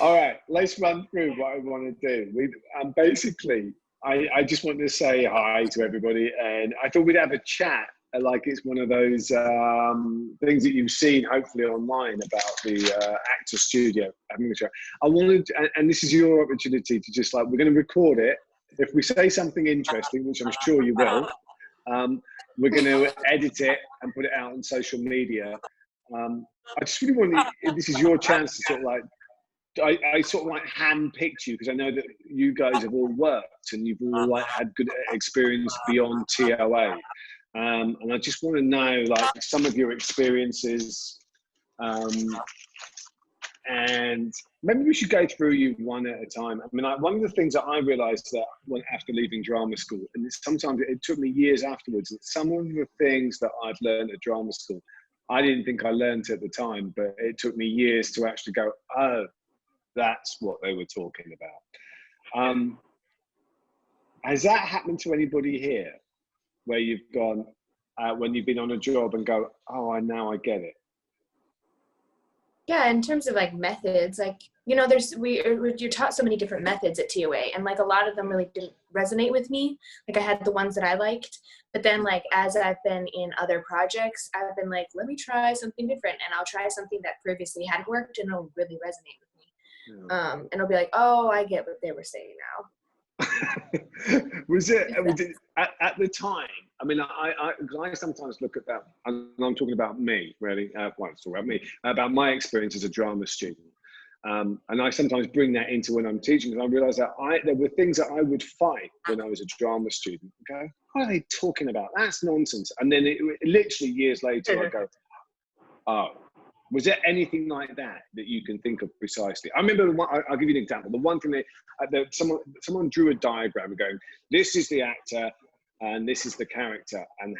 All right, let's run through what I want to do. Basically, I just want to say hi to everybody, and I thought we'd have a chat, like it's one of those things that you've seen, hopefully, online about the actor studio having a chat. I wanted, and this is your opportunity to just like, we're going to record it. If we say something interesting, which I'm sure you will, we're going to edit it and put it out on social media. I just really want to, this is your chance to sort of like, I sort of like hand-picked you because I know that you guys have all worked and you've all like had good experience beyond TOA. And I just want to know like some of your experiences, and maybe we should go through you one at a time. I mean, like, one of the things that I realized that after leaving drama school, and sometimes it took me years afterwards, that some of the things that I've learned at drama school, I didn't think I learned at the time, but it took me years to actually go, oh, that's what they were talking about. Has that happened to anybody here where you've gone, when you've been on a job and go, oh, now I get it? Yeah, in terms of like methods, like, you know, you're taught so many different methods at TOA, and like a lot of them really didn't resonate with me. Like I had the ones that I liked, but then like as I've been in other projects, I've been like, let me try something different, and I'll try something that previously hadn't worked and it'll really resonate with me. Yeah. And it'll be like, oh, I get what they were saying now. was it at the time? I mean, I sometimes look at that, and I'm talking about me, really. Well, it's all about me, about my experience as a drama student. And I sometimes bring that into when I'm teaching, because I realize that there were things that I would fight when I was a drama student. Go, what are they talking about? That's nonsense. And then literally years later, I go, oh. Was there anything like that you can think of precisely? I remember, I'll give you an example. The one thing that someone drew a diagram going, this is the actor and this is the character, and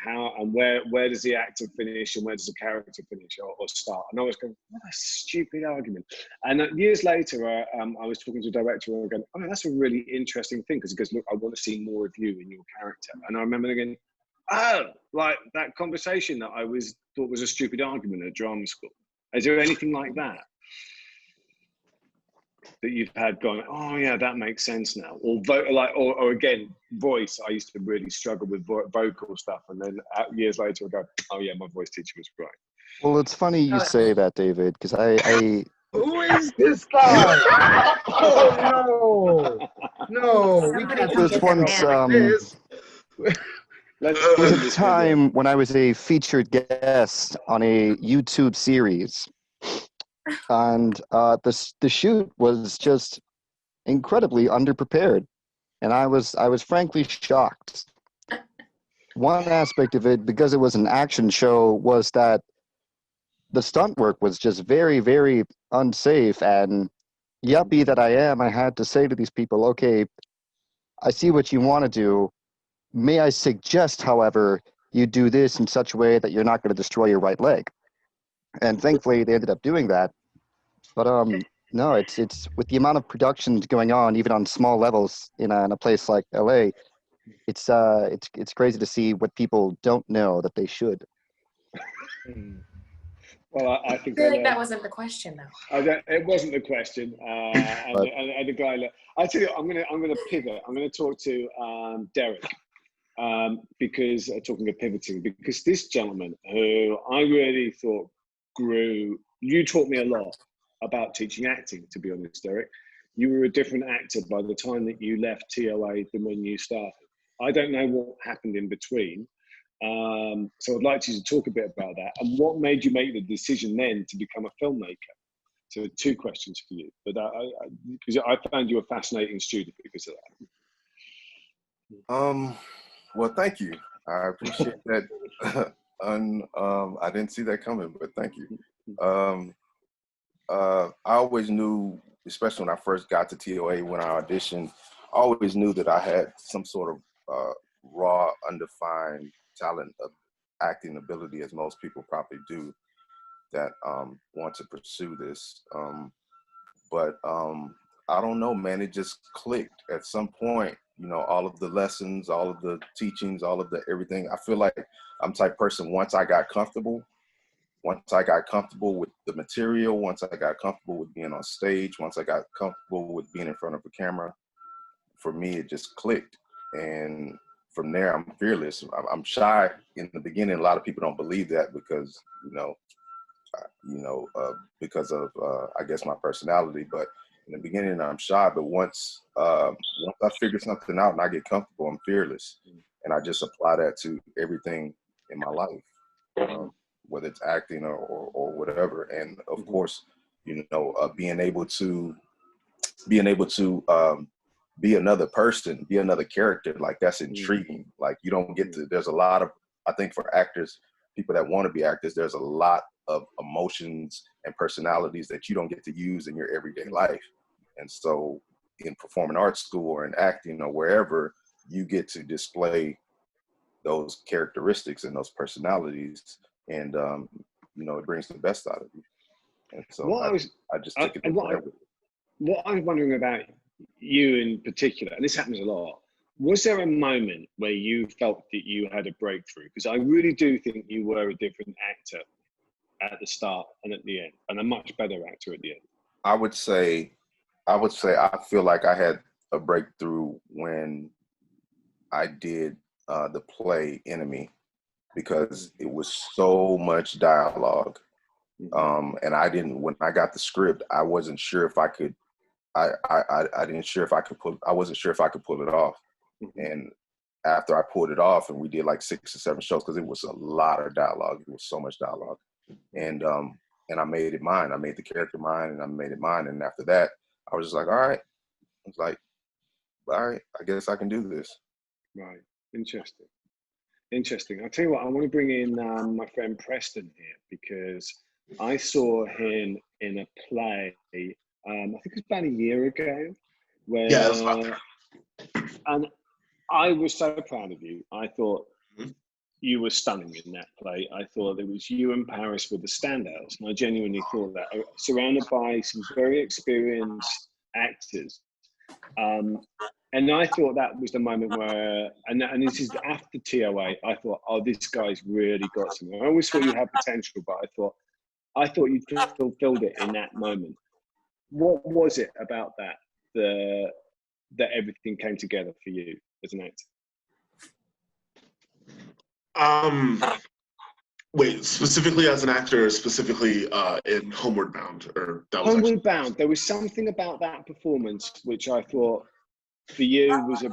where does the actor finish and where does the character finish or start? And I was going, what a stupid argument. And years later, I was talking to a director and I going, oh, that's a really interesting thing, because he goes, look, I want to see more of you in your character. And I remember again, oh, like that conversation that I thought was a stupid argument at drama school. Is there anything like that you've had going, oh yeah, that makes sense now? Or again, voice. I used to really struggle with vocal stuff, and then years later I go, oh yeah, my voice teacher was great. Well, it's funny you say that, David, because I Who is this guy? Oh no, we can't do this once. There was a time when I was a featured guest on a YouTube series, and the shoot was just incredibly underprepared, and I was frankly shocked. One aspect of it, because it was an action show, was that the stunt work was just very, very unsafe, and yuppie that I am, I had to say to these people, okay, I see what you want to do. May I suggest, however, you do this in such a way that you're not going to destroy your right leg? And thankfully, they ended up doing that. But no, it's with the amount of productions going on, even on small levels in a place like LA, it's crazy to see what people don't know that they should. Well, I think I feel like that wasn't the question, though. It wasn't the question. And the guy, I tell you, I'm gonna pivot. I'm gonna talk to Derek. Because talking of pivoting, because this gentleman who I really thought you taught me a lot about teaching acting, to be honest, Derek. You were a different actor by the time that you left TOA than when you started. I don't know what happened in between. So I'd like you to talk a bit about that, and what made you make the decision then to become a filmmaker. So 2 questions for you, but because I found you a fascinating student because of that. Well, thank you. I appreciate that. I didn't see that coming, but thank you. I always knew, especially when I first got to TOA, when I auditioned, I always knew that I had some sort of raw, undefined talent of acting ability, as most people probably do, that want to pursue this. But I don't know, man, it just clicked at some point. You know, all of the lessons, all of the teachings, all of the everything. I feel like I'm the type of person, once I got comfortable, once I got comfortable with the material, once I got comfortable with being on stage, once I got comfortable with being in front of a camera, for me, it just clicked. And from there, I'm fearless. I'm shy in the beginning. A lot of people don't believe that because, because of, I guess, my personality. But in the beginning, I'm shy. But once I figure something out and I get comfortable, I'm fearless. And I just apply that to everything in my life, whether it's acting or whatever. And of course, being able to be another person, be another character, like that's intriguing. Like you don't get to, there's a lot of, I think for actors, people that want to be actors, there's a lot of emotions and personalities that you don't get to use in your everyday life. And so in performing arts school or in acting or wherever, you get to display those characteristics and those personalities, and it brings the best out of you. And so I just took it. What I'm wondering about you in particular, and this happens a lot, was there a moment where you felt that you had a breakthrough? Because I really do think you were a different actor at the start and at the end, and a much better actor at the end. I would say I feel like I had a breakthrough when I did the play Enemy, because it was so much dialogue. And when I got the script, I wasn't sure if I could, I wasn't sure if I could pull it off. And after I pulled it off, and we did like 6 or 7 shows, because it was a lot of dialogue. It was so much dialogue. And I made it mine. I made the character mine, and I made it mine. And after that, I was just like, all right. I was like, all right, I guess I can do this. Right. Interesting. I'll tell you what, I want to bring in my friend Preston here, because I saw him in a play, I think it was about a year ago, where, yeah, that's about there. And I was so proud of you. I thought you were stunning in that play. I thought it was you and Paris were the standouts, and I genuinely thought that, surrounded by some very experienced actors. And I thought that was the moment where, and this is after TOA, I thought, oh, this guy's really got something. I always thought you had potential, but I thought you fulfilled it in that moment. What was it about that everything came together for you as an actor? Wait, specifically as an actor, or specifically in Homeward Bound, or that was Homeward Bound. There was something about that performance which I thought for you was a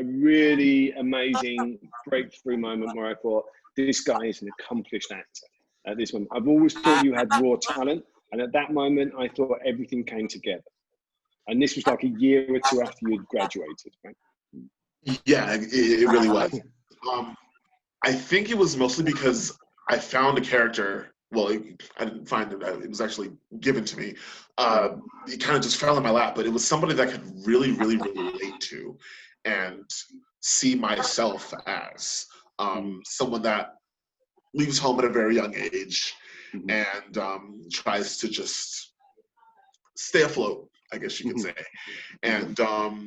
really amazing breakthrough moment, where I thought, this guy is an accomplished actor at this moment. I've always thought you had raw talent, and at that moment I thought everything came together. And this was like a year or two after you'd graduated, right? Yeah, it really was. I think it was mostly because I found a character. Well, I didn't find it. It was actually given to me. It kind of just fell in my lap, but it was somebody that I could really, really relate to and see myself as. Someone that leaves home at a very young age and tries to just stay afloat, I guess you could say. And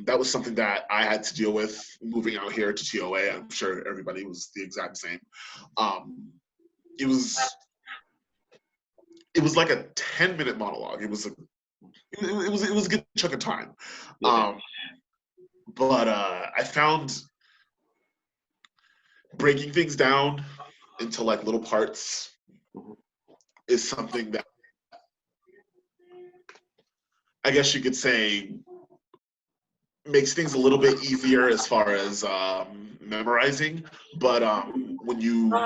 that was something that I had to deal with moving out here to TOA. I'm sure everybody was the exact same. It was like a 10-minute monologue. It was a good chunk of time. But I found breaking things down into like little parts is something that I guess you could say makes things a little bit easier as far as memorizing. But when you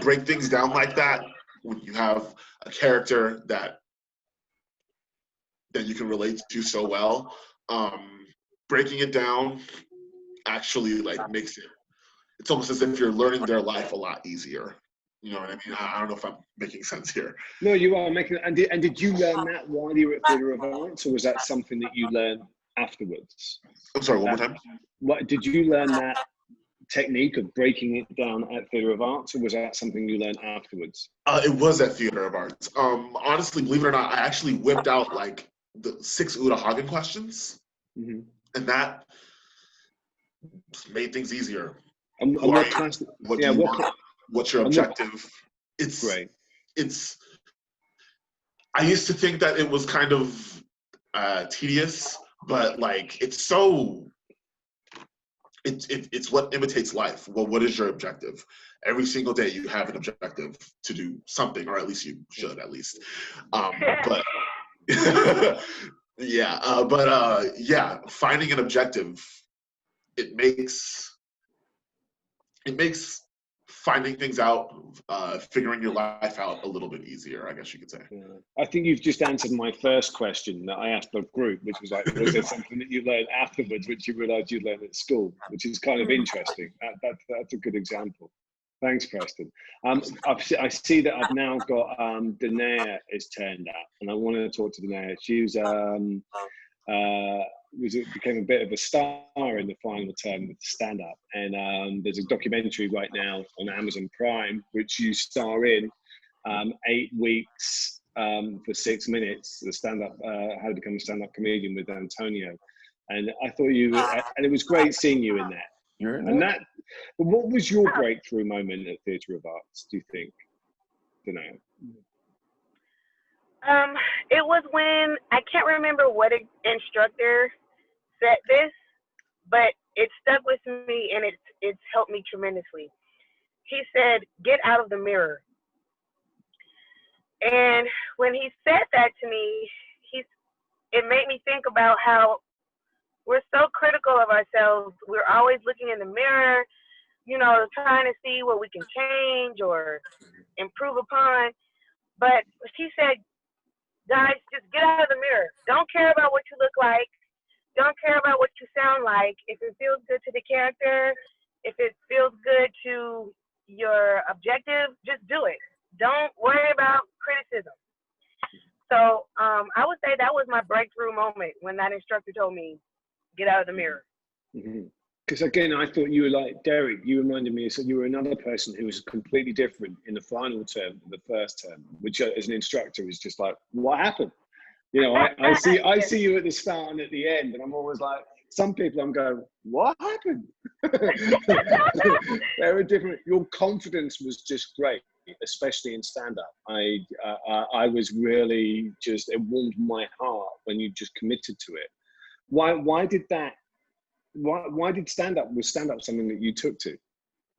break things down like that, when you have a character that you can relate to so well, breaking it down actually like makes it's almost as if you're learning their life a lot easier. You know what I mean? I don't know if I'm making sense here. No, you are making. And did you learn that while you were at Theatre of Arts, or was that something that you learned afterwards? I'm sorry, one more time. What did you learn that technique of breaking it down at Theatre of Arts, or was that something you learned afterwards? It was at Theatre of Arts. Honestly, believe it or not, I actually whipped out like the 6 Uta Hagen questions, and that made things easier. And what class? What do you want? What's your objective? It's great. I used to think that it was kind of tedious, but like it's what imitates life. Well, what is your objective? Every single day you have an objective to do something, or at least you should at least. But yeah, finding an objective, it makes finding things out, figuring your life out a little bit easier, I guess you could say. Yeah. I think you've just answered my first question that I asked the group, which was like, was there something that you learned afterwards which you realised you learned at school, which is kind of interesting. That's a good example. Thanks, Preston. I see that I've now got Dela is turned up, and I wanted to talk to Dela. She became a bit of a star in the final term with stand-up, and there's a documentary right now on Amazon Prime which you star in, 8 weeks for 6 minutes, the stand-up, how to become a stand-up comedian with Antonio, and I thought and it was great seeing you in that. You're in and that? What was your breakthrough moment at Theatre of Arts, do you think? Dela? It was when, I can't remember what instructor said this, but it stuck with me and it's helped me tremendously. He said, "Get out of the mirror." And when he said that to me, it made me think about how we're so critical of ourselves. We're always looking in the mirror, trying to see what we can change or improve upon. But he said, guys, just get out of the mirror. Don't care about what you look like. Don't care about what you sound like. If it feels good to the character, if it feels good to your objective, just do it. Don't worry about criticism. So I would say that was my breakthrough moment when that instructor told me, get out of the mirror. Because again, I thought you were like Derek. You reminded me that you were another person who was completely different in the final term than the first term, which as an instructor is just like, what happened? I see you at the start and at the end, and I'm always like, some people I'm going, what happened? They were different. Your confidence was just great, especially in stand-up. I was really just, it warmed my heart when you just committed to it. Why did stand-up, was stand-up something that you took to,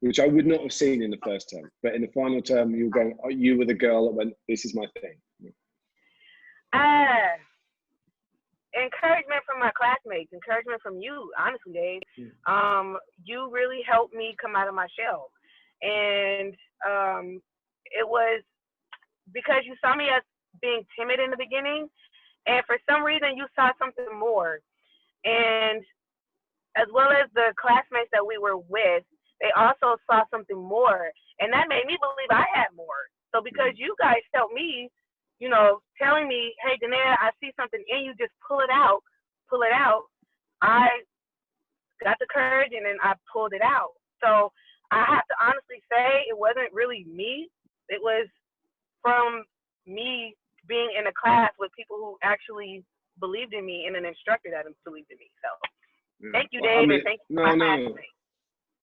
which I would not have seen in the first term, but in the final term you were going, you were the girl that went, this is my thing? Encouragement from my classmates, encouragement from you, honestly, Dave. You really helped me come out of my shell. And it was because you saw me as being timid in the beginning, and for some reason you saw something more. And as well as the classmates that we were with, they also saw something more. And that made me believe I had more. So because you guys helped me, telling me, hey, Dela, I see something in you, just pull it out. I got the courage and then I pulled it out. So I have to honestly say it wasn't really me. It was from me being in a class with people who actually believed in me and an instructor that believed in me. So thank you, Dave, and thank you for my classmates.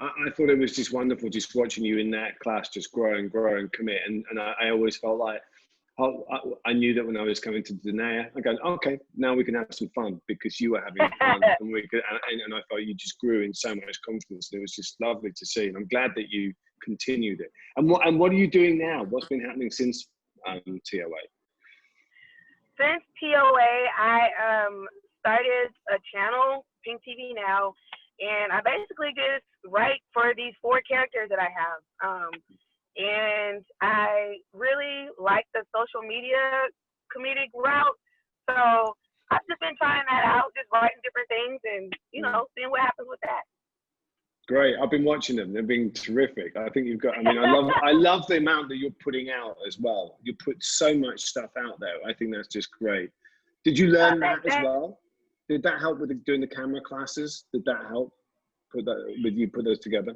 I thought it was just wonderful just watching you in that class just grow and commit. And I always felt like, I knew that when I was coming to Dela, I go, okay, now we can have some fun because you were having fun, and I felt you just grew in so much confidence. And it was just lovely to see, and I'm glad that you continued it. And what are you doing now? What's been happening since TOA? Since TOA, I started a channel, Pink TV Now, and I basically just write for these 4 characters that I have. And I really like the social media comedic route. So I've just been trying that out, just writing different things and, seeing what happens with that. Great. I've been watching them. They've been terrific. I think you've got, I love the amount that you're putting out as well. You put so much stuff out there. I think that's just great. Did you learn that as well? Did that help with doing the camera classes? Did that help put those together?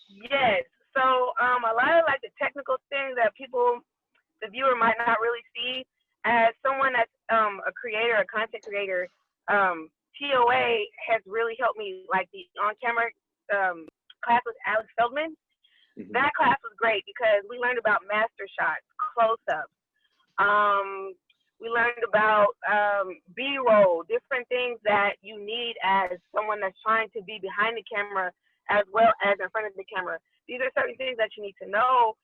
Yes. So a lot of the technical things that the viewer might not really see, as someone that's a creator, a content creator, TOA has really helped me, like the on-camera class with Alex Feldman. That class was great because we learned about master shots, close-ups. We learned about B-roll, different things that you need as someone that's trying to be behind the camera as well as in front of the camera. These are certain things that you need to know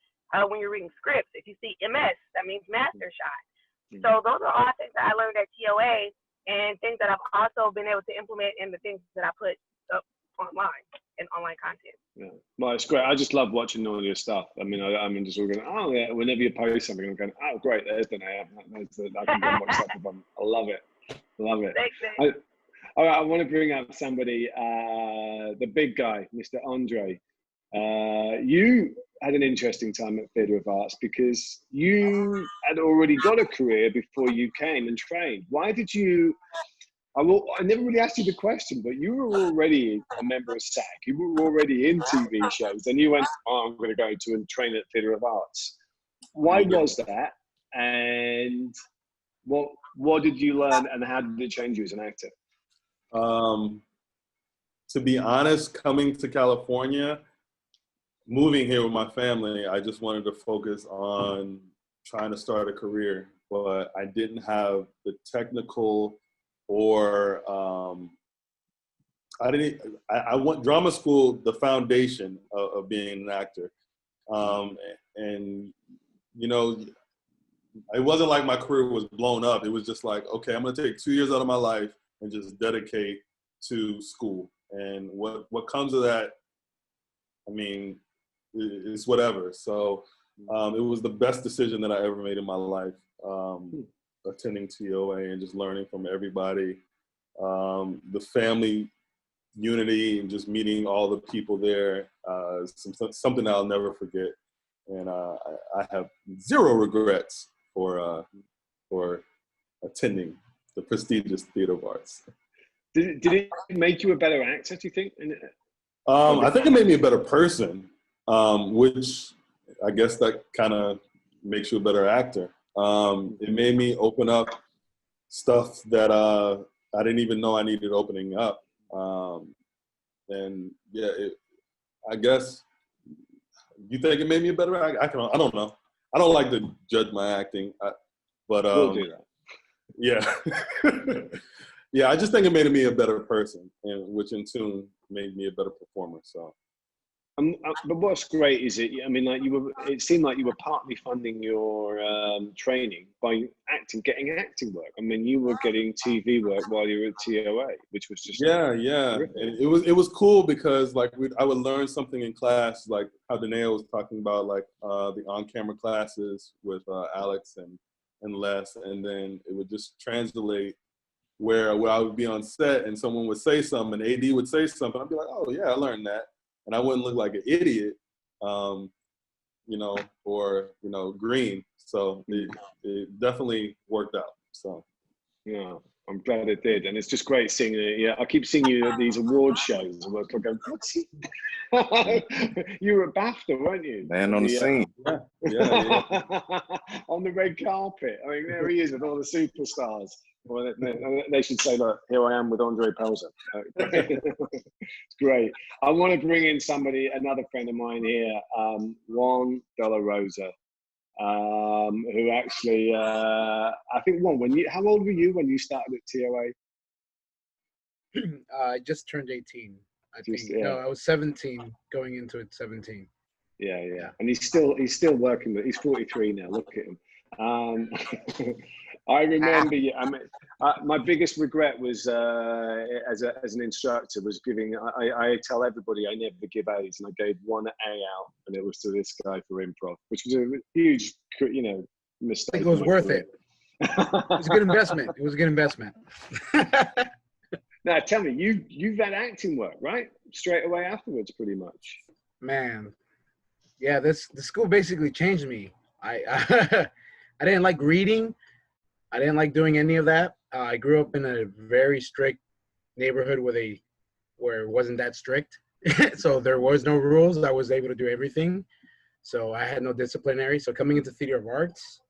when you're reading scripts. If you see MS, that means master shot. So those are all things that I learned at TOA and things that I've also been able to implement in the things that I put up online and online content. Yeah, well, it's great. I just love watching all your stuff. I mean, I'm just all going, oh yeah. Whenever you post something, I'm going, oh great, there's the name. I can go and watch that for fun. I love it. Love it. Thanks, all right, I want to bring up somebody, the big guy, Mr. Andre. You had an interesting time at Theatre of Arts because you had already got a career before you came and trained. Why did you? I never really asked you the question, but you were already a member of SAG. You were already in TV shows, and you went, "Oh, I'm going to go to and train at Theatre of Arts." Why was that? And what did you learn, and how did it change you as an actor? To be honest, coming to California, moving here with my family, I just wanted to focus on trying to start a career, but I didn't have the technical or I want drama school, the foundation of being an actor. And, you know, it wasn't like my career was blown up. It was just like, okay, I'm going to take 2 years out of my life and just dedicate to school. And what comes of that, I mean, it's whatever. So it was the best decision that I ever made in my life, attending TOA and just learning from everybody, the family unity and just meeting all the people there, something I'll never forget. And I have zero regrets for attending the prestigious Theatre of Arts. Did it make you a better actor, do you think? I think it made me a better person, which I guess that kind of makes you a better actor. It made me open up stuff that I didn't even know I needed opening up. And yeah, I guess, you think it made me a better actor? I don't know. I don't like to judge my acting, but we'll do that. Yeah. Yeah, I just think it made me a better person, and which in turn made me a better performer. So, but what's great is it seemed like you were partly funding your training by getting acting work. I mean, you were getting TV work while you were at TOA, which was just yeah. And it was cool because like I would learn something in class, like how Dela was talking about, like the on-camera classes with Alex and Les, and then it would just translate. Where I would be on set and someone would say something, and AD would say something, I'd be like, oh yeah, I learned that. And I wouldn't look like an idiot, you know, or, you know, green. So it definitely worked out, so. Yeah, I'm glad it did. And it's just great seeing it. Yeah, I keep seeing you at these award shows and we're going, what's he? You were at BAFTA, weren't you? Man on the scene. Yeah. On the red carpet. I mean, there he is with all the superstars. Well, they should say, look, here I am with Andre Pelzer. It's great. I want to bring in another friend of mine here, Juan, Dela, Rosa, who actually, I think, Juan, how old were you when you started at TOA? I just turned 18, I think. Yeah. No, I was 17, going into it 17. Yeah. And he's still working, but he's 43 now. Look at him. I remember, my biggest regret was as an instructor was giving. I tell everybody I never give A's, and I gave one A out, and it was to this guy for improv, which was a huge, mistake. I think it was worth it. It was a good investment. It was a good investment. Now, tell me, you've had acting work, right? Straight away afterwards, pretty much. Man, yeah, the school basically changed me. I didn't like reading. I didn't like doing any of that. I grew up in a very strict neighborhood where it wasn't that strict. So there was no rules. I was able to do everything. So I had no disciplinary. So coming into Theatre of Arts,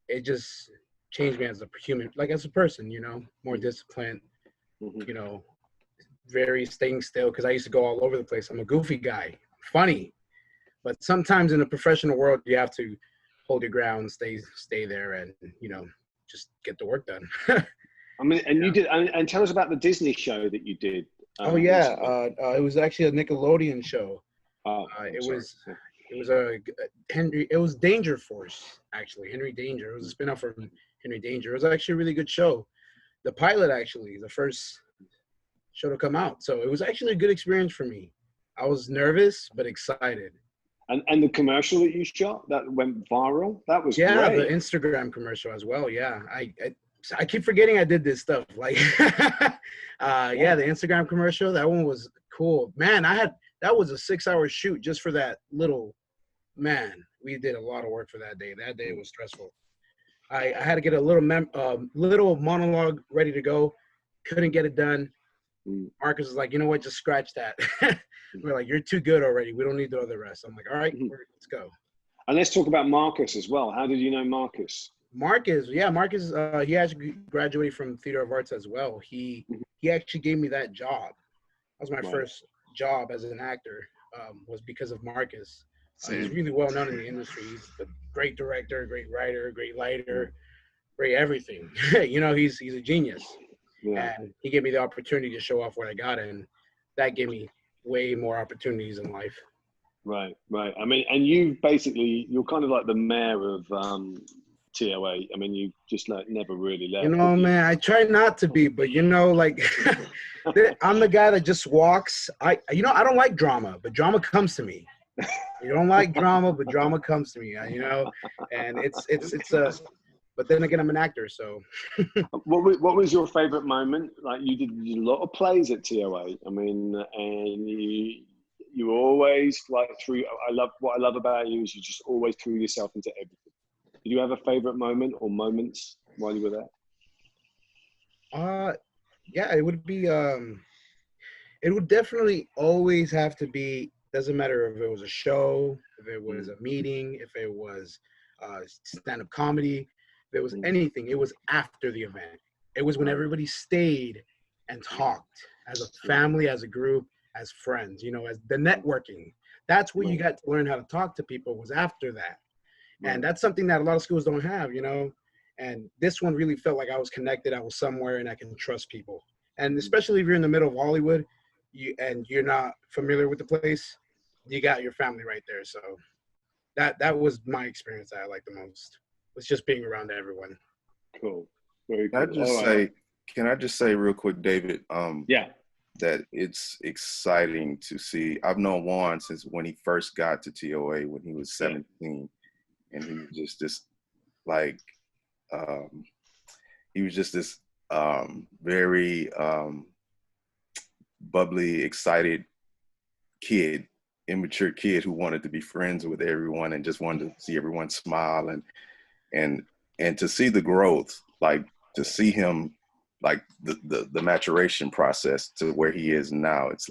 it just changed me as a human, like as a person, more disciplined, very staying still, because I used to go all over the place. I'm a goofy guy, funny, But sometimes in the professional world, you have to hold your ground, stay there, and just get the work done. I mean, and you did, and tell us about the Disney show that you did. Oh yeah, it was actually a Nickelodeon show. It was Danger Force, actually. Henry Danger. It was a spinoff from Henry Danger. It was actually a really good show. The pilot, actually, the first show to come out. So it was actually a good experience for me. I was nervous but excited. And the commercial that you shot that went viral, that was great. The Instagram commercial as well. Yeah, I keep forgetting I did this stuff. Like, the Instagram commercial, that one was cool. Man, that was a 6-hour shoot just for that little. Man, we did a lot of work for that day. That day was stressful. I had to get a little monologue ready to go. Couldn't get it done. Marcus was like, you know what, just scratch that. We're like, you're too good already. We don't need the other rest. I'm like, all right, let's go. And let's talk about Marcus as well. How did you know Marcus? Marcus, he actually graduated from Theater of Arts as well. He actually gave me that job. That was my first job as an actor, was because of Marcus. He's really well known in the industry. He's a great director, great writer, great lighter, great everything. He's a genius. Yeah. And he gave me the opportunity to show off what I got, and that gave me way more opportunities in life. Right. I mean, and you're kind of like the mayor of TOA. I mean, you just never really left. Man, I try not to be, but like I'm the guy that just walks. I don't like drama, but drama comes to me. You don't like drama, but drama comes to me. And it's but then again, I'm an actor, so. What was your favorite moment? Like, you did a lot of plays at TOA. I mean, and you always what I love about you is you just always threw yourself into everything. Did you have a favorite moment or moments while you were there? Yeah, it would be. It would definitely always have to be. Doesn't matter if it was a show, if it was a meeting, if it was stand-up comedy. If it was anything, it was after the event. It was when everybody stayed and talked as a family, as a group, as friends, as the networking. That's where you got to learn how to talk to people, was after that. And that's something that a lot of schools don't have, and this one really felt like I was connected. I was somewhere and I can trust people. And especially if you're in the middle of Hollywood and you're not familiar with the place, you got your family right there. So that was my experience that I liked the most. Was just being around everyone. Cool. Very cool. Can I just say real quick, David? That it's exciting to see. I've known Juan since when he first got to TOA when he was 17, and he was just this very bubbly, excited kid, immature kid who wanted to be friends with everyone and just wanted to see everyone smile and to see the growth, like to see him, like the maturation process to where he is now. It's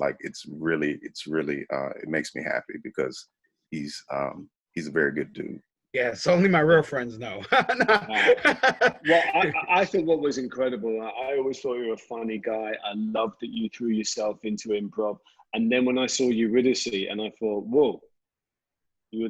really it makes me happy because he's a very good dude. Yes, only my real friends know. Well, I think what was incredible, I always thought you were a funny guy. I loved that you threw yourself into improv. And then when I saw Eurydice, and I thought, whoa,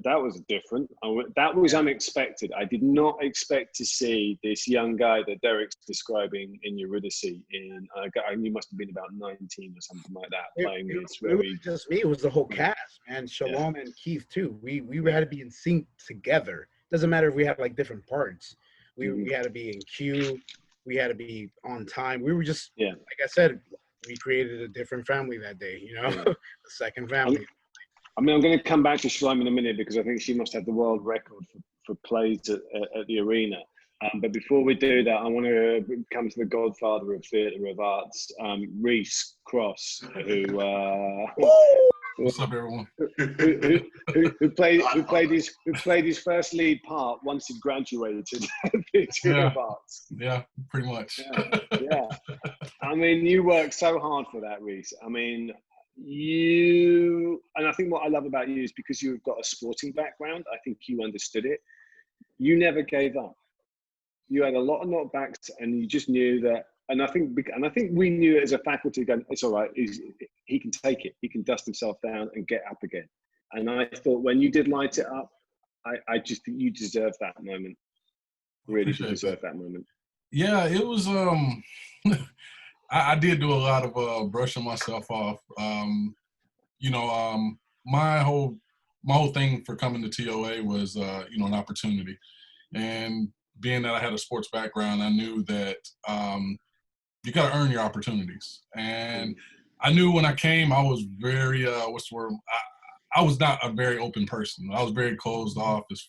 that was different. That was unexpected. I did not expect to see this young guy that Derek's describing in Eurydice. You must have been about 19 or something like that, playing this. It was just me. It was the whole cast, man. Shalom and Keith too. We had to be in sync together. Doesn't matter if we had like different parts. We had to be in cue. We had to be on time. We were just like I said. We created a different family that day. The second family. I'm going to come back to Shalom in a minute because I think she must have the world record for plays at the arena. But before we do that, I want to come to the godfather of theatre of arts, Rhys Cross, who what's up, everyone? who played his first lead part once he graduated Theatre of Arts. Yeah, pretty much. Yeah. I mean, you worked so hard for that, Rhys. I mean, and I think what I love about you is because you've got a sporting background, I think you understood it. You never gave up. You had a lot of knockbacks and you just knew that, and I think we knew it as a faculty going, it's all right, he can take it. He can dust himself down and get up again. And I thought when you did light it up, I just think you deserve that moment. Really did deserve that moment. Yeah, it was. I did do a lot of brushing myself off. You know, my whole thing for coming to TOA was you know, an opportunity, and being that I had a sports background, I knew that you got to earn your opportunities. And I knew when I came, I was very what's the word? I was not a very open person. I was very closed off as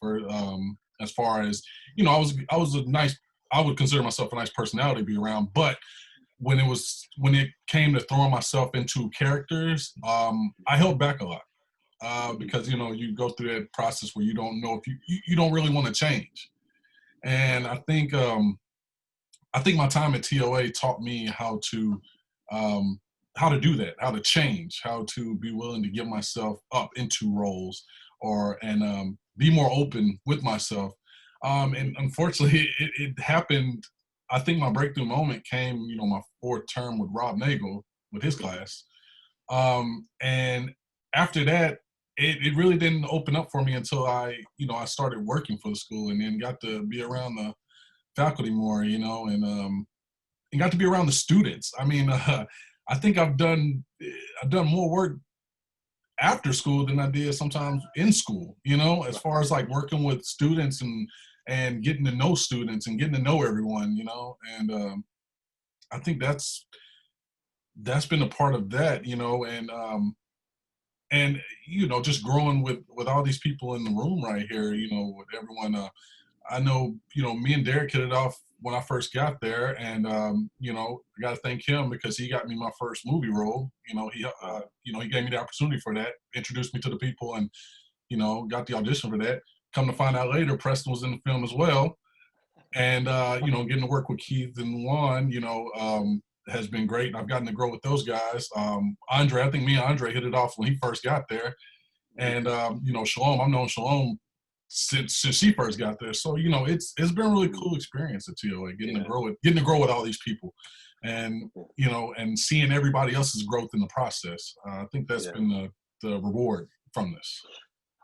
far as, you know, I was a nice. I would consider myself a nice personality to be around, but when it came to throwing myself into characters, I held back a lot because, you know, you go through that process where you don't know if you don't really want to change. And I think my time at TOA taught me how to do that, how to change, how to be willing to give myself up into roles, and be more open with myself. And unfortunately, it happened. I think my breakthrough moment came, you know, my fourth term with Rob Nagel with his class. And after that, it really didn't open up for me until I started working for the school, and then got to be around the faculty more, you know, and got to be around the students. I mean, I think I've done more work after school than I did sometimes in school, you know, as far as like working with students and getting to know students and getting to know everyone, you know. And I think that's been a part of that, you know, and you know, just growing with all these people in the room right here, you know, with everyone. I know, you know, me and Derek hit it off when I first got there, and you know, I got to thank him because he got me my first movie role. You know, he gave me the opportunity for that, introduced me to the people, and you know, got the audition for that. Come to find out later, Preston was in the film as well, and you know, getting to work with Keith and Juan, you know, has been great. I've gotten to grow with those guys. Andre, I think me and Andre hit it off when he first got there, and you know, Shalom, I've known Shalom since she first got there. So, you know, it's been a really cool experience at TOA, getting to grow with all these people, and you know, and seeing everybody else's growth in the process. I think that's been the reward from this.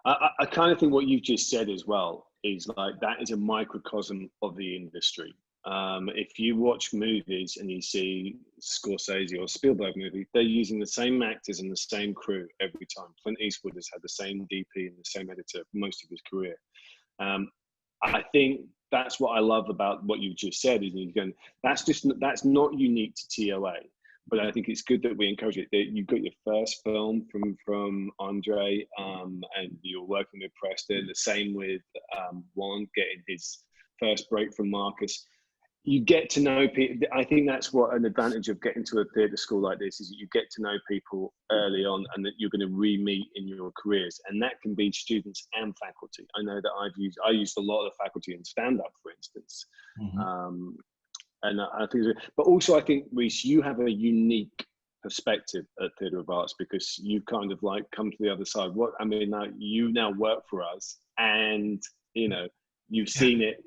I kind of think what you've just said as well is like that is a microcosm of the industry. If you watch movies and you see Scorsese or Spielberg movie, they're using the same actors and the same crew every time. Clint Eastwood has had the same DP and the same editor for most of his career. I think that's what I love about what you just said. Is that's not unique to TOA, but I think it's good that we encourage it. That you got your first film from Andre, and you're working with Preston. The same with Juan getting his first break from Marcus. You get to know people. I think that's what an advantage of getting to a theatre school like this is that you get to know people early on, and that you're going to re-meet in your careers, and that can be students and faculty. I know that I used a lot of faculty in stand-up, for instance, and I think, but also I think, Rhys, you have a unique perspective at Theatre of Arts because you kind of like come to the other side. You now work for us, and you know you've seen it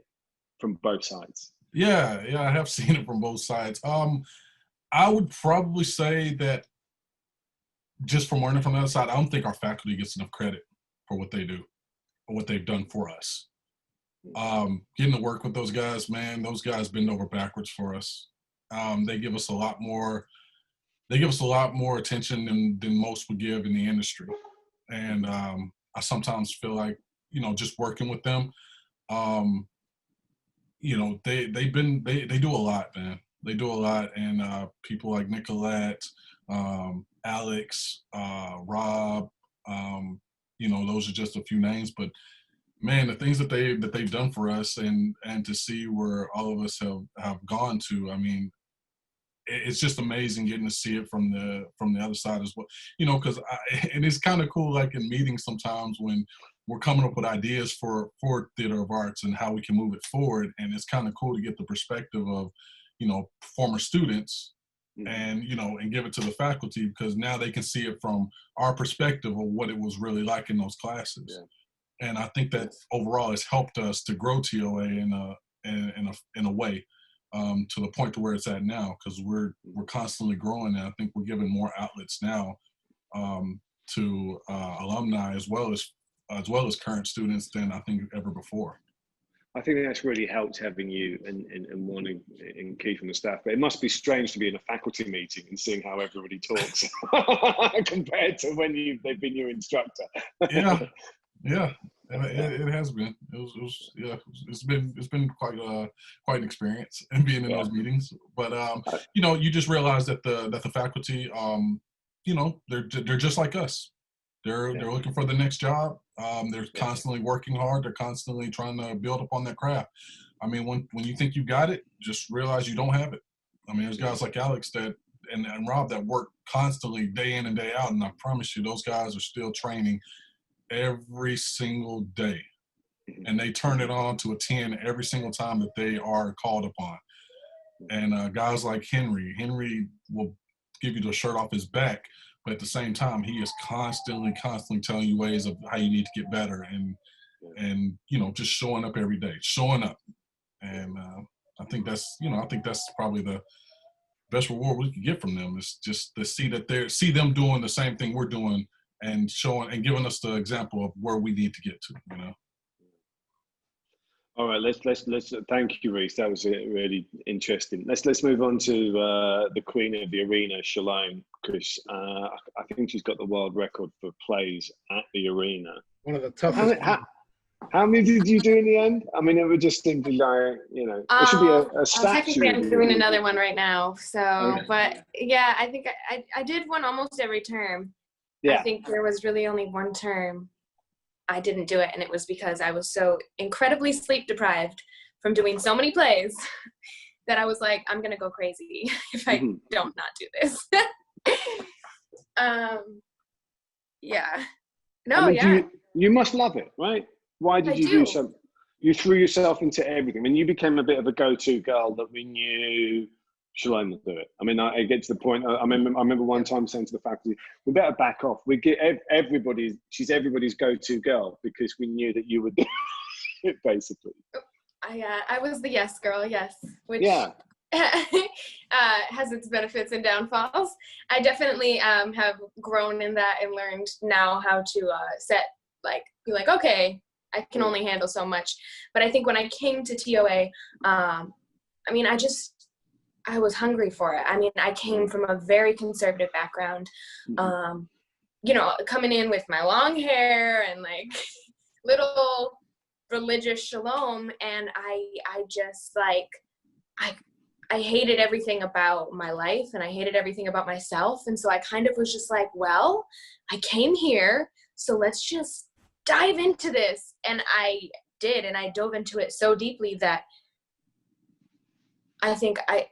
from both sides. Yeah, I have seen it from both sides. I would probably say that just from learning from the other side, I don't think our faculty gets enough credit for what they do, or what they've done for us. Getting to work with those guys, man, those guys bend over backwards for us. They give us a lot more. They give us a lot more attention than most would give in the industry, and I sometimes feel like, you know, just working with them. You know, they do a lot, man. They do a lot, and people like Nicolette, Alex, Rob, you know, those are just a few names, but man, the things that they've done for us, and to see where all of us have gone to, I mean, it's just amazing getting to see it from the other side as well. You know, because and it's kind of cool, like in meetings sometimes when we're coming up with ideas for Theatre of Arts and how we can move it forward. And it's kind of cool to get the perspective of, you know, former students and, you know, and give it to the faculty, because now they can see it from our perspective of what it was really like in those classes. Yeah. And I think that overall has helped us to grow TOA in a way to the point to where it's at now, because we're constantly growing, and I think we're given more outlets now to alumni as well as current students than I think ever before. I think that's really helped having you and wanting and Keith on the staff. But it must be strange to be in a faculty meeting and seeing how everybody talks compared to when they've been your instructor. Yeah, it has been. It's been quite an experience and being in those meetings. But you just realize that the faculty, they're just like us. They're looking for the next job. They're constantly working hard. They're constantly trying to build upon their craft. I mean, when you think you got it, just realize you don't have it. I mean, there's guys like Alex and Rob that work constantly day in and day out, and I promise you, those guys are still training every single day, and they turn it on to a 10 every single time that they are called upon. And guys like Henry will give you the shirt off his back, but at the same time, he is constantly telling you ways of how you need to get better, and just showing up every day, and I think that's probably the best reward we can get from them, is just to see them doing the same thing we're doing, and showing and giving us the example of where we need to get to. All right, let's thank you, Rhys. That was really interesting. Let's move on to the queen of the arena, Shalom, because I think she's got the world record for plays at the arena. One of the toughest. How many did you do in the end? I mean, it would just seem to be like, there should be a statue. Technically, I'm doing another one right now. So, Okay. But yeah, I think I did one almost every term. Yeah. I think there was really only one term I didn't do it, and it was because I was so incredibly sleep deprived from doing so many plays that I was like, I'm gonna go crazy if I don't not do this. Yeah. No, I mean, yeah. You must love it, right? Why did you do something? You threw yourself into everything. I mean, you became a bit of a go-to girl that we knew Shalom would do it. I mean, it gets to the point. I remember one time saying to the faculty, "We better back off. We get she's everybody's go-to girl," because we knew that you would do it, basically. I was the yes girl, yes, which has its benefits and downfalls. I definitely have grown in that and learned now how to be like, okay, I can only handle so much. But I think when I came to TOA, I was hungry for it. I mean, I came from a very conservative background, coming in with my long hair and like little religious Shalom. And I just I hated everything about my life, and I hated everything about myself. And so I kind of was just like, well, I came here, so let's just dive into this. And I did, and I dove into it so deeply that I think I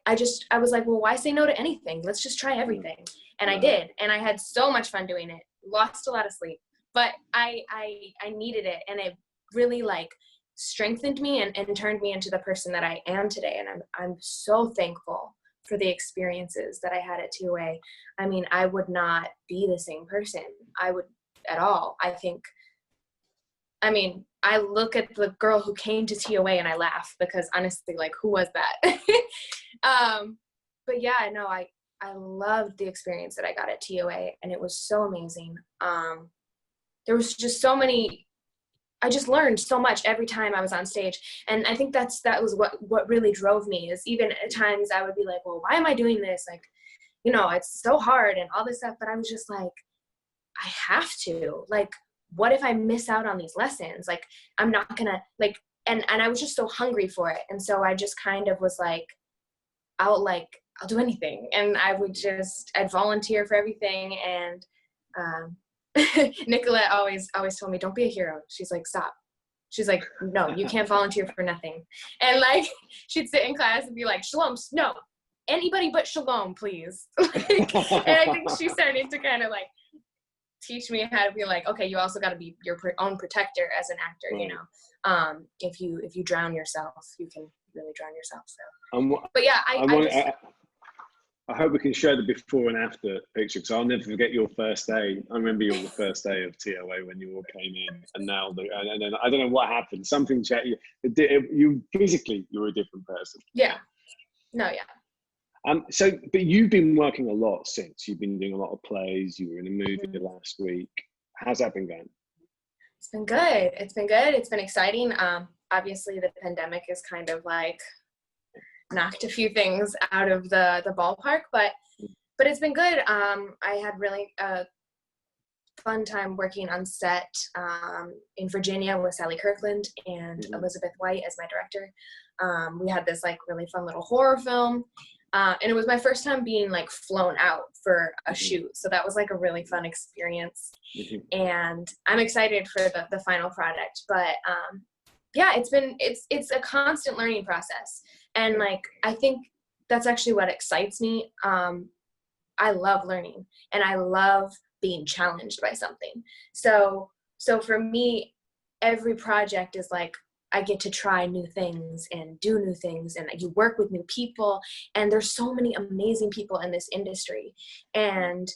was like, well, why say no to anything? Let's just try everything. And I did. And I had so much fun doing it. Lost a lot of sleep. But I needed it. And it really strengthened me and turned me into the person that I am today. And I'm so thankful for the experiences that I had at TOA. I mean, I would not be the same person. I would at all. I look at the girl who came to TOA and I laugh, because honestly, who was that? But yeah, no, I loved the experience that I got at TOA, and it was so amazing. There was just so many, I just learned so much every time I was on stage. And I think that was what really drove me, is even at times I would be like, well, why am I doing this? It's so hard and all this stuff. But I was just like, I have to, what if I miss out on these lessons? I'm not gonna and I was just so hungry for it. And so I just kind of was like, I'll do anything. And I'd volunteer for everything. And Nicolette always told me, don't be a hero. She's like, stop. She's like, no, you can't volunteer for nothing. And she'd sit in class and be like, Shalom, no, anybody but Shalom, please. And I think she started to kind of teach me how to be like, okay, you also got to be your own protector as an actor. Right. If you drown yourself, you can really drown yourself. So, but yeah, I hope we can show the before and after picture, because I'll never forget your first day. I remember your first day of TOA when you all came in, and now and then I don't know what happened. Something changed. You physically, you were a different person. Yeah. No, yeah. So, but you've been working a lot since. You've been doing a lot of plays. You were in a movie last week. How's that been going? It's been good. It's been good. It's been exciting. Obviously, the pandemic has kind of like knocked a few things out of the ballpark, but it's been good. I had really fun time working on set in Virginia with Sally Kirkland and Elizabeth White as my director. We had this like really fun little horror film, and it was my first time being like flown out for a shoot, so that was like a really fun experience. And I'm excited for the final product, but yeah, it's a constant learning process, and like I think that's actually what excites me. I love learning, and I love being challenged by something. So for me, every project is like I get to try new things and do new things, and you work with new people, and there's so many amazing people in this industry. And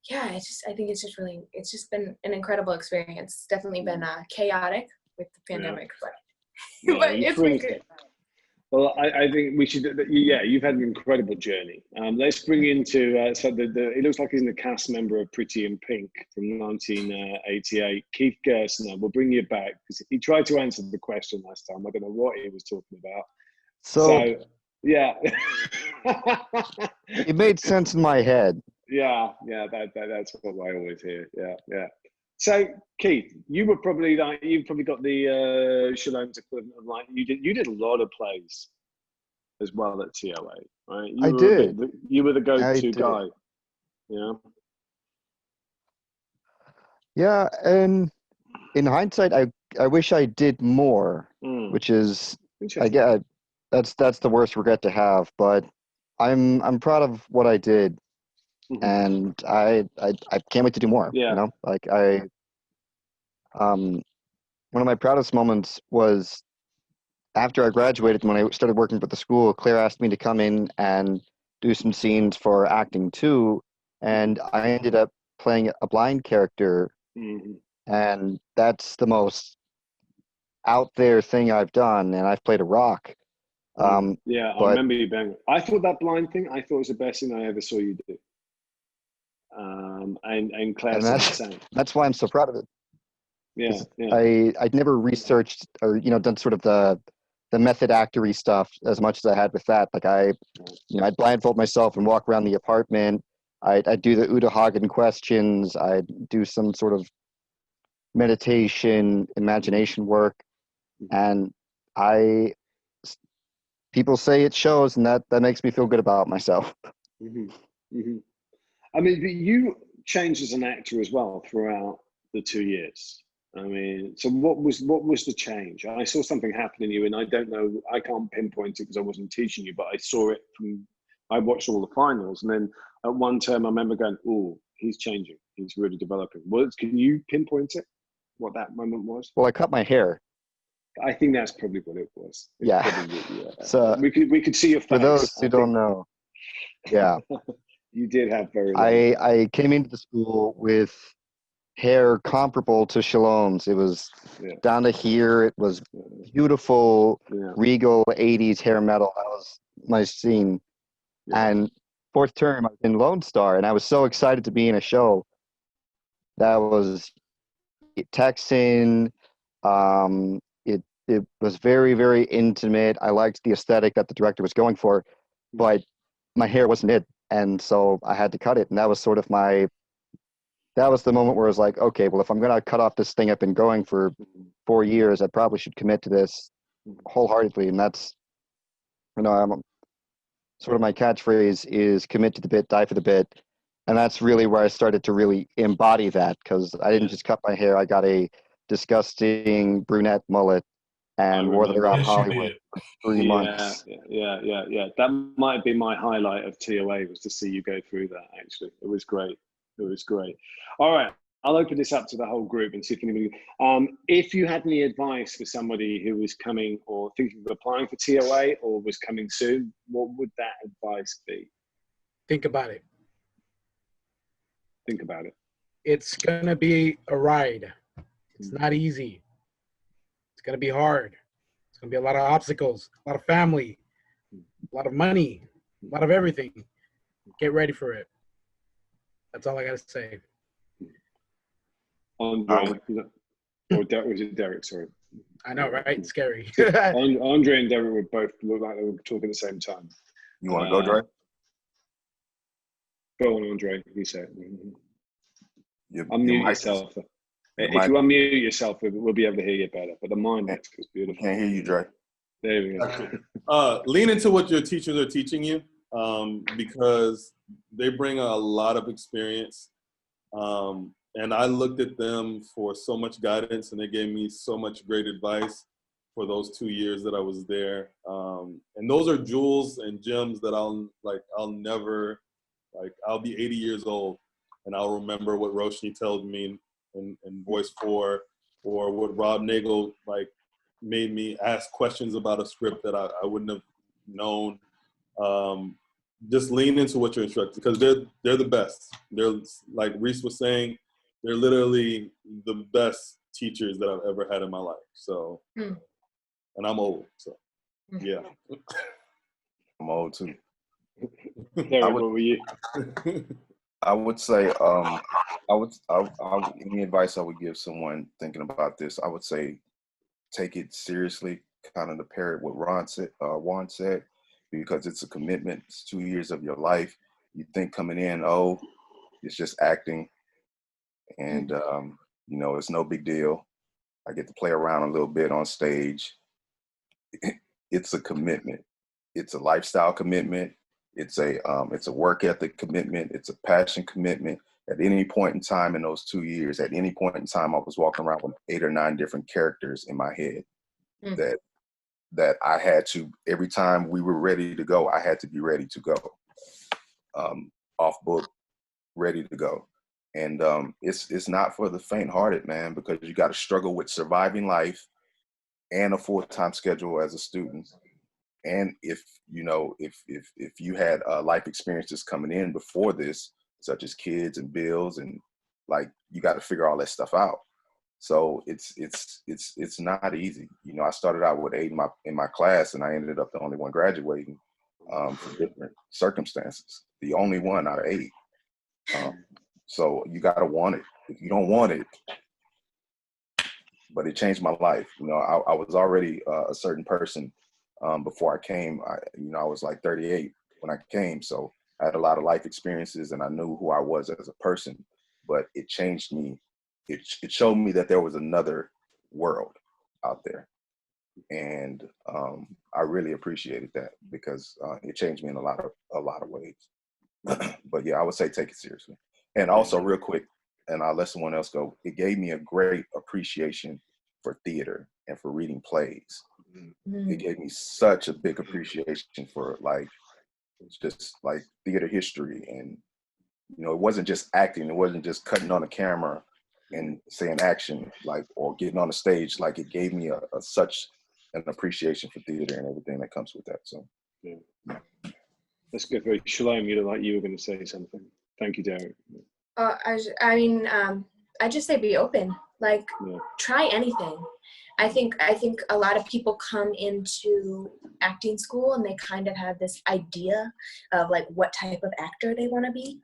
yeah, I think it's just been an incredible experience. It's definitely been chaotic with the pandemic, but it's been good. Well, I think we should. Yeah, you've had an incredible journey. Let's bring into so it looks like he's a cast member of Pretty in Pink from 1988. Keith Gerstner. We'll bring you back because he tried to answer the question last time. I don't know what he was talking about. So yeah, it made sense in my head. Yeah, that's what I always hear. Yeah. So Keith, you probably got the Shalom's equivalent of like you did a lot of plays as well at TOA, right? You were the go-to guy. Yeah. Yeah, and in hindsight, I wish I did more, which is I get that's the worst regret to have. But I'm proud of what I did. And I can't wait to do more. Yeah. You know, like one of my proudest moments was after I graduated. When I started working for the school, Claire asked me to come in and do some scenes for acting too, and I ended up playing a blind character, and that's the most out there thing I've done. And I've played a rock. Yeah, I remember you being. I thought that blind thing. I thought it was the best thing I ever saw you do. And Claire said the same. That's why I'm so proud of it. Yeah. I'd never researched or done sort of the method actory stuff as much as I had with that. Like I'd blindfold myself and walk around the apartment. I'd do the Uta Hagen questions. I'd do some sort of meditation, imagination work, and people say it shows, and that makes me feel good about myself. I mean, but you changed as an actor as well throughout the 2 years. I mean, so what was the change? I saw something happen in you, and I don't know, I can't pinpoint it because I wasn't teaching you, but I saw it I watched all the finals, and then at one term I remember going, "Oh, he's changing. He's really developing." Can you pinpoint it? What that moment was? Well, I cut my hair. I think that's probably what it was. So we could see your face. For those who don't know, yeah. You did have very long I came into the school with hair comparable to Shalom's. It was down to here. It was beautiful, regal 80s hair metal. That was my scene. And fourth term, I was in Lone Star, and I was so excited to be in a show that was Texan. It was very, very intimate. I liked the aesthetic that the director was going for, but my hair wasn't it. And so I had to cut it. And that was sort of that was the moment where I was like, okay, well, if I'm going to cut off this thing I've been going for 4 years, I probably should commit to this wholeheartedly. And that's, I'm sort of my catchphrase is commit to the bit, die for the bit. And that's really where I started to really embody that, because I didn't just cut my hair. I got a disgusting brunette mullet and wore that around Hollywood for 3 months. Yeah. That might have been my highlight of TOA, was to see you go through that, actually. It was great. All right. I'll open this up to the whole group and see if anybody, if you had any advice for somebody who was coming or thinking of applying for TOA or was coming soon, what would that advice be? Think about it. Think about it. It's going to be a ride. It's not easy. It's going to be hard. It's going to be a lot of obstacles, a lot of family. a lot of money, a lot of everything. Get ready for it. That's all I gotta say. Andre, or was it Derek? Sorry. I know, right? Scary. Andre and Derek would both look like they were talking at the same time. You want to go, Dre? Go on, Andre. You say it. Unmute yourself. If you unmute yourself, we'll be able to hear you better. But the mind is beautiful. Can't hear you, Dre. There we go. Lean into what your teachers are teaching you, because they bring a lot of experience. And I looked at them for so much guidance, and they gave me so much great advice for those 2 years that I was there. And those are jewels and gems that I'll never, I'll be 80 years old and I'll remember what Roshni told me in Voice 4, or what Rob Nagel made me ask questions about a script that I wouldn't have known. Just lean into what you're instructed, because they're the best. They're, like Rhys was saying, they're literally the best teachers that I've ever had in my life. So, and I'm old, so yeah. I'm old too. Derek, what were you? I would say, any advice I would give someone thinking about this, I would say, take it seriously, kind of to parrot what Juan said, because it's a commitment. It's 2 years of your life. You think coming in, it's just acting, and it's no big deal. I get to play around a little bit on stage. It's a commitment. It's a lifestyle commitment. It's a work ethic commitment. It's a passion commitment. At any point in time in those 2 years, at any point in time, I was walking around with 8 or 9 different characters in my head that I had to, every time we were ready to go, I had to be ready to go. Off book, ready to go. And it's not for the faint-hearted, man, because you got to struggle with surviving life and a full-time schedule as a student. And if you had life experiences coming in before this, such as kids and bills, and you got to figure all that stuff out. So it's not easy. I started out with 8 in my class, and I ended up the only one graduating for different circumstances. The only one out of 8. So you got to want it. If you don't want it, but it changed my life. I was already a certain person before I came. I was like 38 when I came, so I had a lot of life experiences, and I knew who I was as a person. But it changed me. It showed me that there was another world out there, and I really appreciated that, because it changed me in a lot of ways. But yeah, I would say take it seriously. And also, real quick, and I'll let someone else go, it gave me a great appreciation for theater and for reading plays. It gave me such a big appreciation for just theater history. And it wasn't just acting, it wasn't just cutting on a camera and saying action, or getting on the stage. It gave me such an appreciation for theater and everything that comes with that. So yeah. That's good. Very Shalom, you look like you were going to say something. Thank you, Derek. I just say be open. Try anything. I think a lot of people come into acting school and they kind of have this idea of what type of actor they want to be.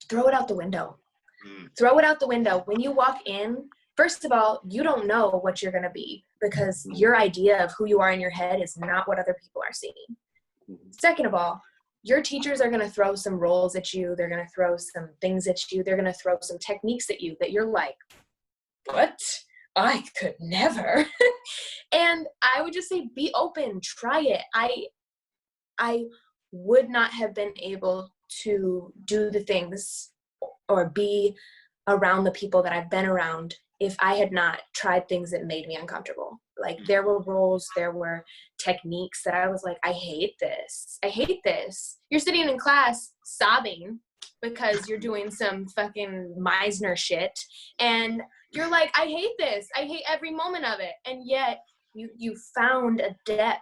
Throw it out the window. Throw it out the window. When you walk in, first of all, you don't know what you're going to be, because your idea of who you are in your head is not what other people are seeing. Second of all, your teachers are going to throw some roles at you. They're going to throw some things at you. They're going to throw some techniques at you that you're like, what? I could never. And I would just say, be open, try it. I would not have been able to do the things or be around the people that I've been around if I had not tried things that made me uncomfortable. There were roles, there were techniques that I was like, I hate this. I hate this. You're sitting in class sobbing because you're doing some fucking Meisner shit. And you're like, I hate this. I hate every moment of it. And yet you found a depth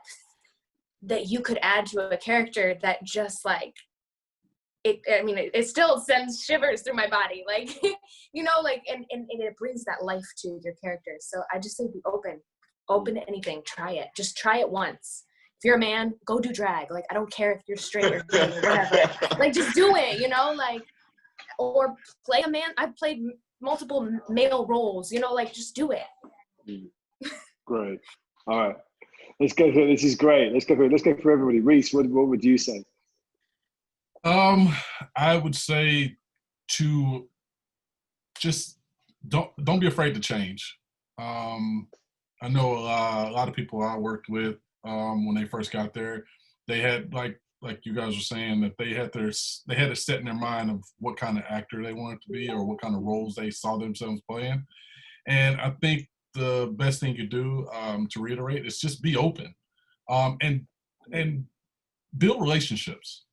that you could add to a character that just it still sends shivers through my body. And it brings that life to your characters. So I just say be open. Open to anything. Try it. Just try it once. if you're a man, go do drag. Like, I don't care if you're straight or gay or whatever. Like, just do it, you know, like, or play a man. I've played multiple male roles, you know, like, just do it. Great. All right. Let's go through. This is great. Let's go through. Let's go for everybody. Rhys, what would you say? I would say to just don't be afraid to change. I know a lot of people I worked with when they first got there, they had like you guys were saying that they had it set in their mind of what kind of actor they wanted to be or what kind of roles they saw themselves playing. And I think the best thing you do, to reiterate, is just be open, and build relationships.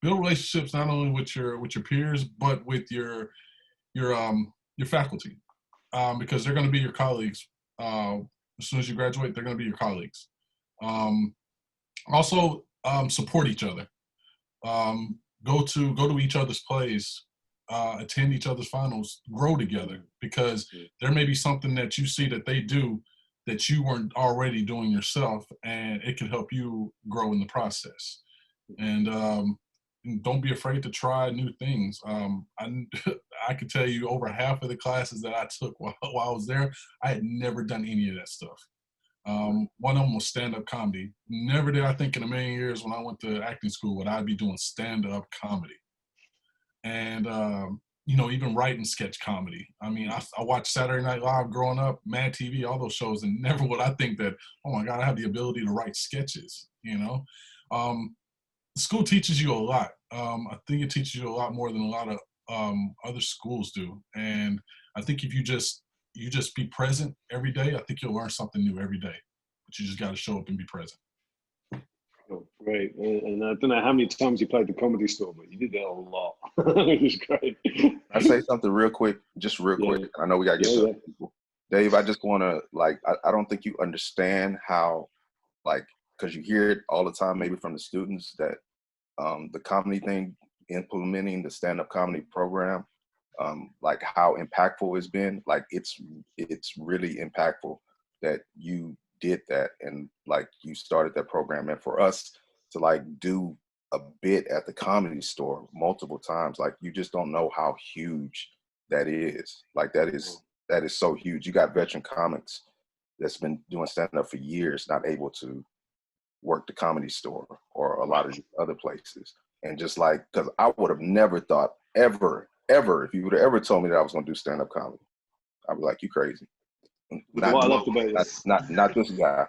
Build relationships not only with your peers, but with your faculty, because they're going to be your colleagues. As soon as you graduate, they're going to be your colleagues. Also, support each other. Go to each other's plays, attend each other's finals, grow together, because there may be something that you see that they do that you weren't already doing yourself, and it can help you grow in the process. And don't be afraid to try new things. I could tell you over half of the classes that I took while I was there, I had never done any of that stuff. One of them was stand-up comedy. Never did I think in a million years when I went to acting school would I be doing stand-up comedy. And, you know, even writing sketch comedy. I mean, I watched Saturday Night Live growing up, Mad TV, all those shows, and never would I think that, oh my God, I have the ability to write sketches, you know? School teaches you a lot. I think it teaches you a lot more than a lot of other schools do. And I think if you just be present every day, I think you'll learn something new every day. But you just got to show up and be present. Oh, great. And I don't know how many times you played the Comedy Store, but you did that a lot. It was great. I say something real quick, just real quick. I know we got to get to other people. Dave, I just want to, like, I don't think you understand how, like, because you hear it all the time, maybe from the students, that the comedy thing, implementing the stand-up comedy program, like how impactful it's been. Like it's really impactful that you did that and like you started that program. And for us to like do a bit at the Comedy Store multiple times, like you just don't know how huge that is. Like that is so huge. You got veteran comics that's been doing stand-up for years, not able to work the Comedy Store or a lot of other places. And just like, because I would have never thought ever, if you would have ever told me that I was going to do stand-up comedy, I'd be like, you crazy. What I loved about this. Not this guy.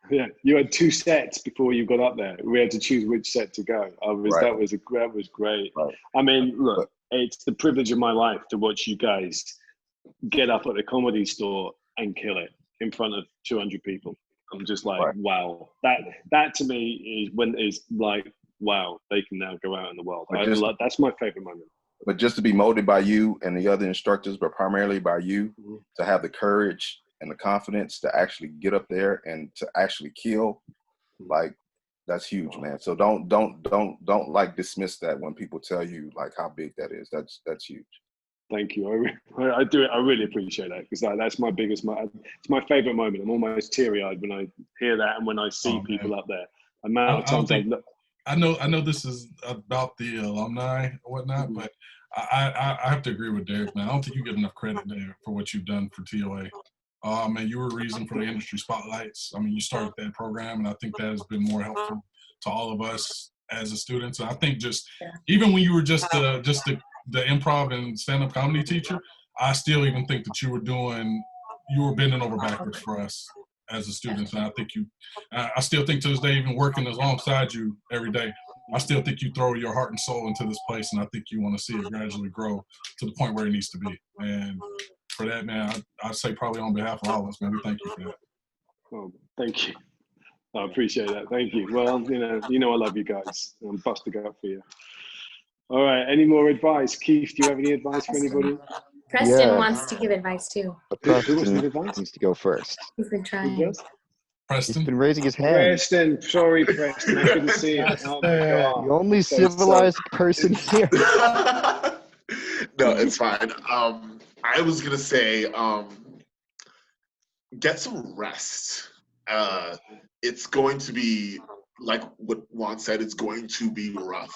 Yeah, you had 2 sets before you got up there. We had to choose which set to go. That was great. Right. I mean, look, it's the privilege of my life to watch you guys get up at the Comedy Store and kill it in front of 200 people. I'm just like, wow. That to me is like, wow, they can now go out in the world. That's my favorite moment. But just to be molded by you and the other instructors, but primarily by you, to have the courage and the confidence to actually get up there and to actually kill, like that's huge, man. So don't like dismiss that when people tell you like how big that is. That's huge. Thank you. I do it. I really appreciate that because that's my biggest. It's my favorite moment. I'm almost teary-eyed when I hear that and when I see people up there. I know this is about the alumni or whatnot, but I have to agree with Derek, man. I don't think you get enough credit there for what you've done for TOA. And you were a reason for the industry spotlights. I mean, you started that program, and I think that has been more helpful to all of us as a students. And I think even when you were just the improv and stand-up comedy teacher, I still even think that you were bending over backwards for us as a student. And I think I still think to this day, even working alongside you every day, I still think you throw your heart and soul into this place, and I think you want to see it gradually grow to the point where it needs to be. And for that, man, I'd say probably on behalf of all of us, man, we thank you for that. Oh, thank you. I appreciate that. Thank you. Well, you know I love you guys. I'm busting up for you. All right. Any more advice? Keith, do you have any advice for anybody? Preston wants to give advice too. Preston needs to go first. He's been trying. Preston? He's been raising his hand. Preston, sorry, Preston, I couldn't see it. Oh my God. The only civilized person here. No, it's fine. I was gonna say, get some rest. It's going to be like what Juan said, it's going to be rough.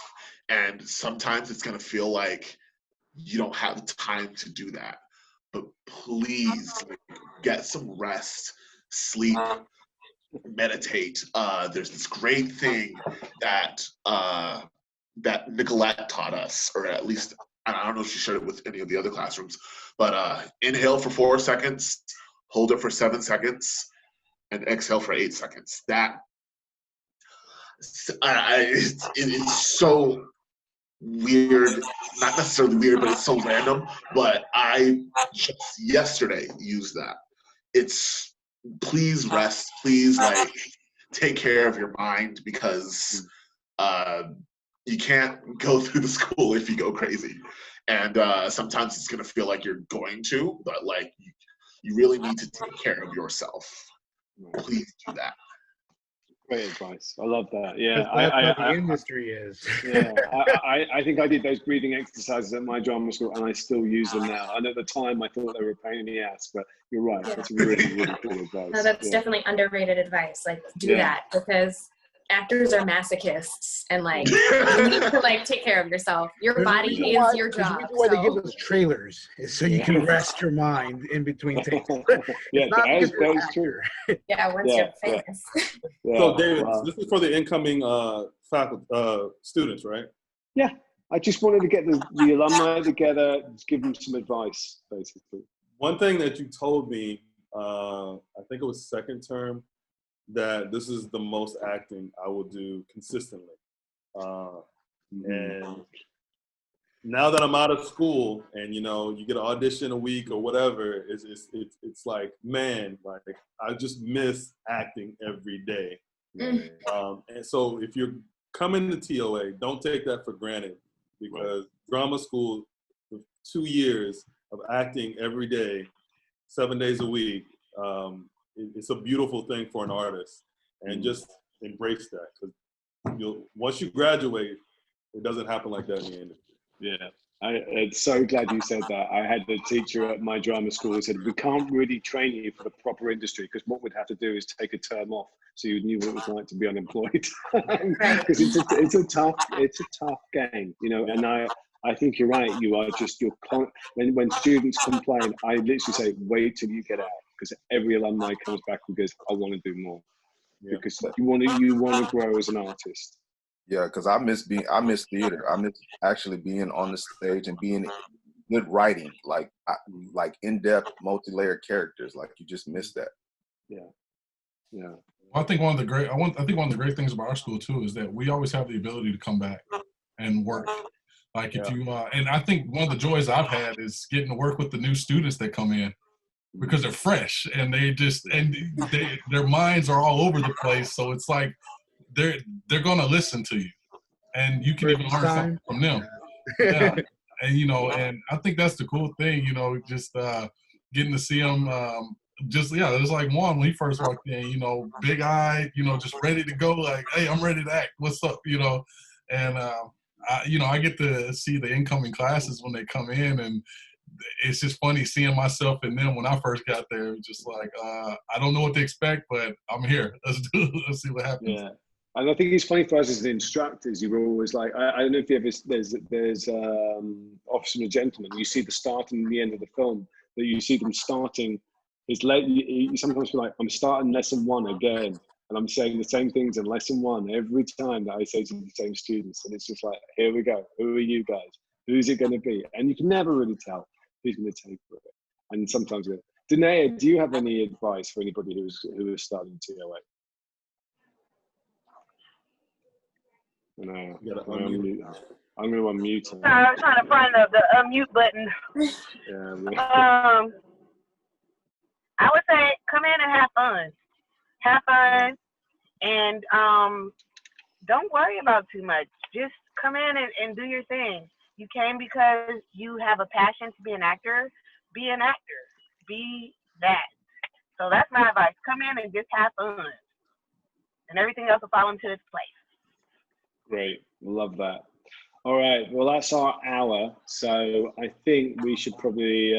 And sometimes it's going to feel like you don't have time to do that. But please, like, get some rest, sleep, meditate. There's this great thing that that Nicolette taught us, or at least, I don't know if she shared it with any of the other classrooms, but inhale for 4 seconds, hold it for 7 seconds, and exhale for 8 seconds. That it's so weird, not necessarily weird, but it's so random. But I just yesterday used that. It's, please rest, please, like, take care of your mind, because you can't go through the school if you go crazy. And sometimes it's gonna feel like you're going to, but like you really need to take care of yourself. Please do that. Great advice. I love that. Yeah, That's what the industry is. Yeah, I think I did those breathing exercises at my drama school, and I still use them now. And at the time, I thought they were a pain in the ass, but you're right. Yeah. That's really, really good advice. No, that's definitely underrated advice. Like, do that, because actors are masochists, and like, you need to like take care of yourself. Your body is your job. That's why they give us trailers, is so you can rest your mind in between takes. Yeah, that is true. Yeah, once you're famous. So, David, this is for the incoming faculty, students, right? Yeah, I just wanted to get the alumni together, just give them some advice, basically. One thing that you told me, I think it was second term, that this is the most acting I will do consistently. And now that I'm out of school, and you know, you get an audition a week or whatever, it's like, man, like I just miss acting every day. And so if you're coming to TOA, don't take that for granted, because drama school, 2 years of acting every day, 7 days a week, it's a beautiful thing for an artist, and just embrace that, because once you graduate, it doesn't happen like that in the industry. Yeah, I'm so glad you said that. I had a teacher at my drama school who said, we can't really train you for the proper industry, because what we'd have to do is take a term off so you knew what it was like to be unemployed. Because it's a tough game, you know. And I think you're right. When students complain, I literally say, wait till you get out, because every alumni comes back and goes, I want to do more, because you want to grow as an artist. Yeah, because I miss theater. I miss actually being on the stage and being good writing, like in-depth, multi-layered characters. Like, you just miss that. Yeah. I think one of the great things about our school too is that we always have the ability to come back and work. Like, if you and I think one of the joys I've had is getting to work with the new students that come in, because they're fresh and their minds are all over the place. So it's like they're gonna listen to you, and you can even learn something from them. Yeah, and you know, and I think that's the cool thing. You know, just getting to see them. Just it's like Juan when he first walked in. You know, big eyed. You know, just ready to go. Like, hey, I'm ready to act. What's up? You know, and I get to see the incoming classes when they come in, and it's just funny seeing myself in them when I first got there. Just like, I don't know what to expect, but I'm here. Let's see what happens. Yeah. And I think it's funny for us as instructors, you're always like, I don't know if you ever, there's Officer and a Gentleman, you see the start and the end of the film, that you see them starting, it's late, you sometimes feel like, I'm starting lesson 1 again, and I'm saying the same things in lesson 1 every time that I say to the same students, and it's just like, here we go, who are you guys? Who's it going to be? And you can never really tell who's going to take it. And sometimes, Danae, do you have any advice for anybody who is starting TOA? No, I'm going to unmute her. I was trying to find the unmute button. I would say come in and have fun. Have fun, and don't worry about too much. Just come in and do your thing. You came because you have a passion to be an actor. Be an actor. Be that. So that's my advice. Come in and just have fun, and everything else will fall into its place. Great, love that. All right. Well, that's our hour. So I think we should probably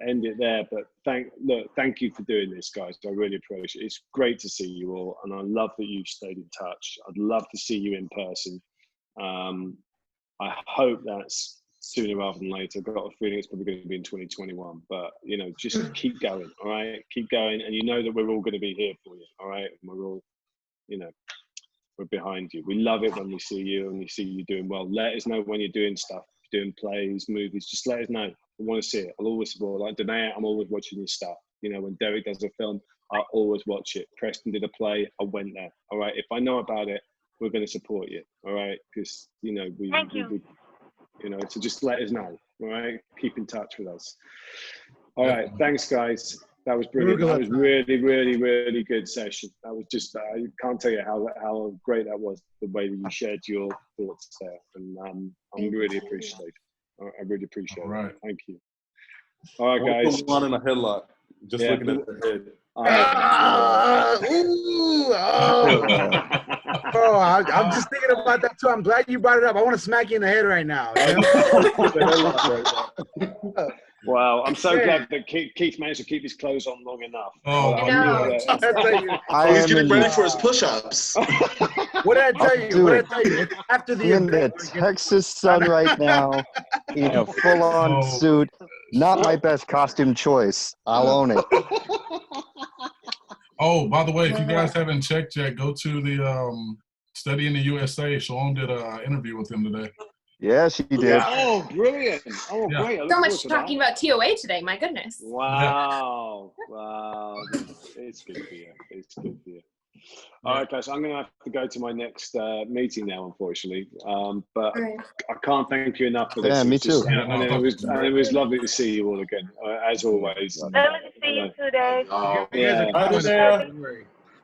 end it there. But thank you for doing this, guys. I really appreciate it. It's great to see you all, and I love that you've stayed in touch. I'd love to see you in person. I hope that's sooner rather than later. I've got a feeling it's probably going to be in 2021. But just keep going. All right, keep going, and you know that we're all going to be here for you. All right, and we're all, we're behind you. We love it when we see you and we see you doing well. Let us know when you're doing stuff, doing plays, movies. Just let us know. I want to see it. I'll always support. Like Danae, I'm always watching your stuff. When Derek does a film, I always watch it. Preston did a play, I went there. All right. If I know about it, we're going to support you. All right. Because Thank you. So just let us know. All right. Keep in touch with us. All right. Thanks, guys. That was brilliant. That was really, really, really good session. That was just, I can't tell you how great that was, the way that you shared your thoughts there. And I'm really appreciative. I really appreciate it. Thank you. All right, guys. One in a headlock, just looking at the head. I'm just thinking about that too. I'm glad you brought it up. I want to smack you in the head right now. Wow, I'm so glad that Keith managed to keep his clothes on long enough. He's getting ready for his push-ups. What did I tell you? It's after the in the Texas sun right now, in a full-on suit. Not my best costume choice. I'll own it. Oh, by the way, if you guys haven't checked yet, go to the Study in the USA. Sean did an interview with him today. Yeah, she did. Yeah. Oh, brilliant. Oh, yeah. great. So much talking about TOA today. My goodness. Wow. Wow. It's good for you. It's good for you. All right, guys. I'm going to have to go to my next meeting now, unfortunately. But I can't thank you enough for this. Yeah, me too. It was lovely to see you all again, as always. Lovely to see you today. All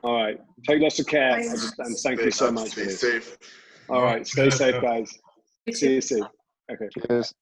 right. Take lots of care. And thank you so much for this. Stay safe. All right. Stay safe, guys. See you soon. Okay. Cheers.